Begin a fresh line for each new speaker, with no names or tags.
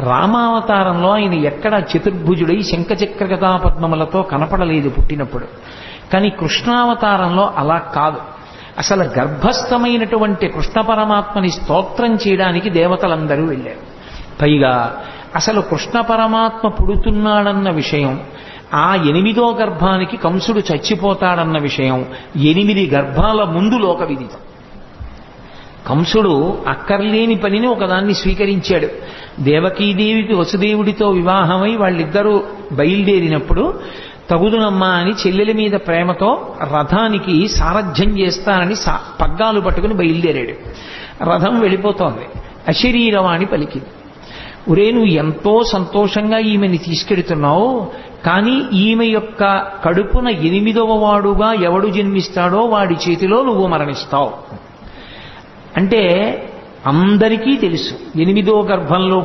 రామావతారంలో ఆయన ఎక్కడ చతుర్భుజుడై శంఖచక్ర గదాపద్మములతో కనపడలేదు పుట్టినప్పుడు. కానీ కృష్ణావతారంలో అలా కాదు. అసలు గర్భస్థమైనటువంటి కృష్ణ పరమాత్మని స్తోత్రం చేయడానికి దేవతలందరూ వెళ్ళారు. పైగా అసలు కృష్ణ పరమాత్మ పుడుతున్నాడన్న విషయం, ఆ 8వ గర్భానికి కంసుడు చచ్చిపోతాడన్న విషయం 8 గర్భాల ముందు లోక విదితం. కంసుడు అక్కర్లేని పనిని ఒకదాన్ని స్వీకరించాడు. దేవకీదేవికి వసుదేవుడితో వివాహమై వాళ్ళిద్దరూ బయలుదేరినప్పుడు తగుదునమ్మా అని చెల్లెల మీద ప్రేమతో రథానికి సారథ్యం చేస్తానని పగ్గాలు పట్టుకుని బయలుదేరాడు. రథం వెళ్ళిపోతోంది. అశరీరవాణి పలికింది, ఒరే నువ్వు ఎంతో సంతోషంగా ఈమెని తీసుకెడుతున్నావు, కానీ ఈమె యొక్క కడుపున 8వ వాడుగా ఎవడు జన్మిస్తాడో వాడి చేతిలో నువ్వు మరణిస్తావు అంటే అందరికీ తెలుసు 8వ గర్భంలో